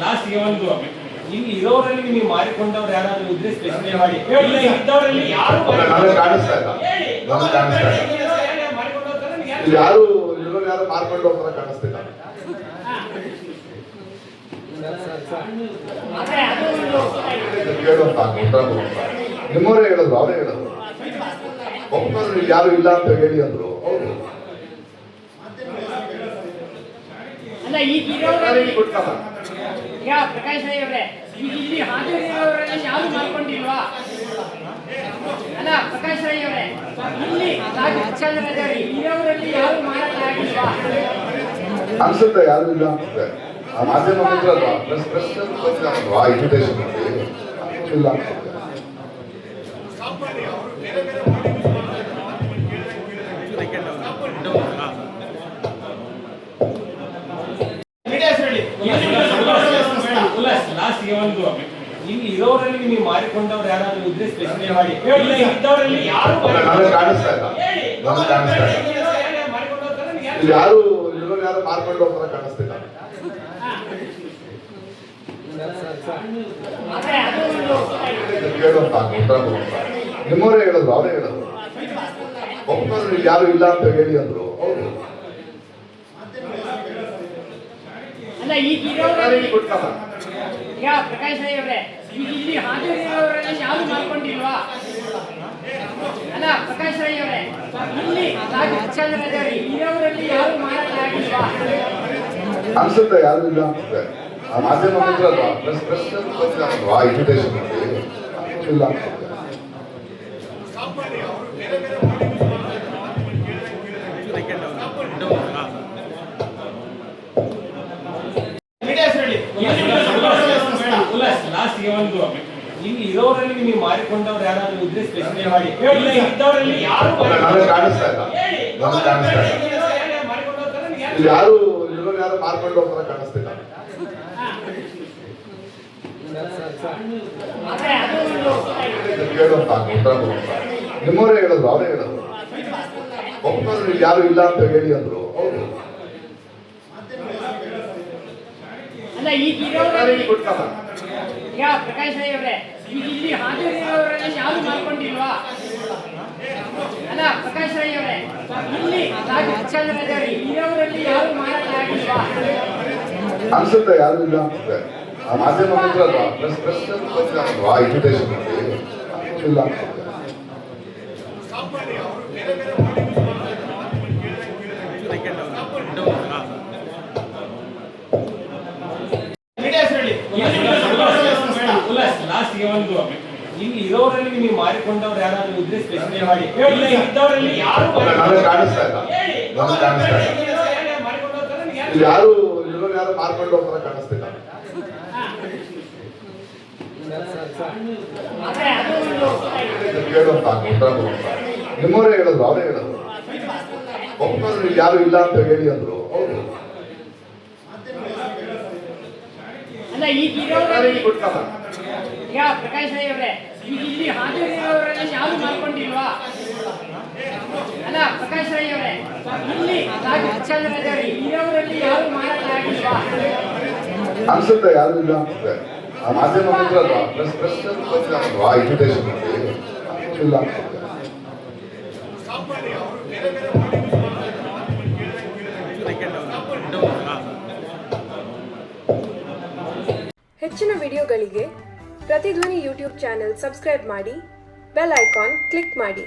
ಲಾಸ್ಟ್ಗೆ ಒಂದು ಇಲ್ಲಿ ಇರೋರಲ್ಲಿ ನೀವು ಮಾಡಿಕೊಂಡವ್ರು ಯಾರಾದ್ರೂ ಇದ್ರೆ ಸ್ಪೆಸಿಫೈ ಮಾಡಿ. ಇಲ್ಲ ಇದ್ದವರಲ್ಲಿ ಯಾರು ಕಾಣಿಸ್ತಾ ಇಲ್ಲ, ಯಾರು ಇರೋರು ಯಾರು ಮಾರ್ಕೊಂಡು ಹೋಗ್ತಾರೆ ಕಾಣಿಸ್ತಿಲ್ಲ. ಕೇಳುವಂತ ನಿಮ್ಮವರೇ ಹೇಳಿದ್ರು, ಅವರೇ ಹೇಳಿದ್ರು, ಒಬ್ಬರು ಯಾರು ಇಲ್ಲ ಅಂತ ಹೇಳಿ ಅಂದ್ರು. ಹೌದು, ಪ್ರಕಾಶ್ ರೈ ಅವರೇ, ಇಲ್ಲಿ ಹಾಜರಿರುವವರೆಲ್ಲ ಯಾರು ಮಾಡ್ಕೊಂಡಿಲ್ವಾ? ಅಲ್ಲ ಪ್ರಕಾಶ್ ರೈ ಅವರೇ, ಇಲ್ಲಿ ಇರೋರಲ್ಲಿ ಯಾರು ಮಾಡಲಾಗಿಲ್ವಾ ಅನ್ಸುತ್ತೆ, ಯಾರು ಇಲ್ಲ ಅನ್ಸುತ್ತೆ. ಆ ಮಾಧ್ಯಮ ಮಿತ್ರರು ಪ್ರೆಸ್ ಆ ಇನ್ವಿಟೇಷನ್ ಇಲ್ಲ ಅನ್ಸುತ್ತೆ. ಲಾಸ್ಟ್ಗೆ ಒಂದು ಇಲ್ಲಿ ಇರೋರಲ್ಲಿ ನೀವು ಮಾಡಿಕೊಂಡವ್ರು ಯಾರಾದ್ರೂ ಇದ್ರೆ ಸ್ಪೆಸಿಫೈ ಮಾಡಿ. ಇಲ್ಲ ಇದ್ದವರಲ್ಲಿ ಯಾರು ಕಾಣಿಸ್ತಾ ಇಲ್ಲ, ಕಾಣಿಸ್ತಾ ಇಲ್ಲ, ಯಾರು ಇರೋರು ಯಾರು ಮಾರ್ಕೊಂಡು ಹೋಗ್ತಾರೆ ಕಾಣಿಸ್ತಿಲ್ಲ. ಕೇಳುವಂತ ನಿಮ್ಮವರೇ ಹೇಳಿದ್ರು, ಅವರೇ ಹೇಳಿದ್ರು, ಒಬ್ಬರು ಯಾರು ಇಲ್ಲ ಅಂತ ಹೇಳಿ ಅಂದ್ರು. ಹೌದು, ಪ್ರಕಾಶ್ ರೈ ಅವರೇ, ಇಲ್ಲಿ ಹಾಜರಿರುವವರೆಲ್ಲ ಯಾರು ಮಾಡ್ಕೊಂಡಿಲ್ವಾ? ಅಲ್ಲ ಪ್ರಕಾಶ್ ರೈ ಅವರೇ, ಇಲ್ಲಿ ಇರೋರಲ್ಲಿ ಯಾರು ಮಾಡಲಾಗಿಲ್ವಾ ಅನ್ಸುತ್ತೆ, ಯಾರು ಇಲ್ಲ ಅನ್ಸುತ್ತೆ. ಆ ಮಾಧ್ಯಮ ಮಿತ್ರರು ಪ್ರೆಸ್ ಆ ಇನ್ವಿಟೇಷನ್ ಇಲ್ಲ ಅನ್ಸುತ್ತೆ. ಲಾಸ್ಟ್ಗೆ ಒಂದು ಇಲ್ಲಿ ಇರೋರಲ್ಲಿ ನೀವು ಮಾಡಿಕೊಂಡವ್ರು ಯಾರಾದ್ರೂ ಇದ್ರೆ ಸ್ಪೆಸಿಫೈ ಮಾಡಿ. ಇಲ್ಲ ಇದ್ದವರಲ್ಲಿ ಯಾರು ಕಾಣಿಸ್ತಾ ಇಲ್ಲ, ಕಾಣಿಸ್ತಾ ಇಲ್ಲ, ಯಾರು ಇರೋರು ಯಾರು ಮಾರ್ಕೊಂಡು ಹೋಗ್ತಾರೆ ಕಾಣಿಸ್ತಿಲ್ಲ. ಕೇಳುವಂತ ನಿಮ್ಮವರೇ ಹೇಳಿದ್ರು, ಅವರೇ ಹೇಳಿದ್ರು, ಒಬ್ಬರು ಯಾರು ಇಲ್ಲ ಅಂತ ಹೇಳಿ ಅಂದ್ರು. ಹೌದು, ಪ್ರಕಾಶ್ ರೈ ಅವರೇ, ಇಲ್ಲಿ ಹಾಜರಿರುವವರೆಲ್ಲ ಯಾರು ಮಾಡ್ಕೊಂಡಿಲ್ವಾ? ಅಲ್ಲ ಪ್ರಕಾಶ್ ರೈ ಅವರೇ, ಇಲ್ಲಿ ಇರೋರಲ್ಲಿ ಯಾರು ಮಾಡಲಾಗಿಲ್ವಾ ಅನ್ಸುತ್ತೆ, ಯಾರು ಇಲ್ಲ ಅನ್ಸುತ್ತೆ. ಆ ಮಾಧ್ಯಮ ಮಿತ್ರರು ಪ್ರೆಸ್ ಆ ಇನ್ವಿಟೇಷನ್ ಇಲ್ಲ ಅನ್ಸುತ್ತೆ. ಲಾಸ್ಟ್ಗೆ ಒಂದು ಇಲ್ಲಿ ಇರೋರಲ್ಲಿ ನೀವು ಮಾಡಿಕೊಂಡವ್ರು ಯಾರಾದ್ರೂ ಇದ್ರೆ ಸ್ಪೆಸಿಫೈ ಮಾಡಿ. ಇಲ್ಲ ಇದ್ದವರಲ್ಲಿ ಯಾರು ಕಾಣಿಸ್ತಾ ಇಲ್ಲ, ಕಾಣಿಸ್ತಾ ಇಲ್ಲ, ಯಾರು ಇರೋರು ಯಾರು ಮಾರ್ಕೊಂಡು ಹೋಗ್ತಾರೆ ಕಾಣಿಸ್ತಿಲ್ಲ. ಕೇಳುವಂತ ನಿಮ್ಮವರೇ ಹೇಳಿದ್ರು, ಅವರೇ ಹೇಳಿದ್ರು, ಒಬ್ಬರು ಯಾರು ಇಲ್ಲ ಅಂತ ಹೇಳಿ ಅಂದ್ರು. ಹೌದು, ಪ್ರಕಾಶ್ ರೈ ಅವರೇ, ಇಲ್ಲಿ ಹಾಜರಿರುವವರೆಲ್ಲ ಯಾರು ಮಾಡ್ಕೊಂಡಿಲ್ವಾ? ಅಲ್ಲ ಪ್ರಕಾಶ್ ರೈ ಅವರೇ, ಇಲ್ಲಿ ಇರೋರಲ್ಲಿ ಯಾರು ಮಾಡಲಾಗಿಲ್ವಾ ಅನ್ಸುತ್ತೆ, ಯಾರು ಇಲ್ಲ ಅನ್ಸುತ್ತೆ. ಆ ಮಾಧ್ಯಮ ಮಿತ್ರರು ಪ್ರೆಸ್ ಆ ಇನ್ವಿಟೇಷನ್ ಇಲ್ಲ ಅನ್ಸುತ್ತೆ. ಹೆಚ್ಚಿನ ವಿಡಿಯೋಗಳಿಗೆ ಪ್ರತಿಧ್ವನಿ ಯೂಟ್ಯೂಬ್ ಚಾನೆಲ್ ಸಬ್ಸ್ಕ್ರೈಬ್ ಮಾಡಿ, ಬೆಲ್ ಐಕಾನ್ ಕ್ಲಿಕ್ ಮಾಡಿ.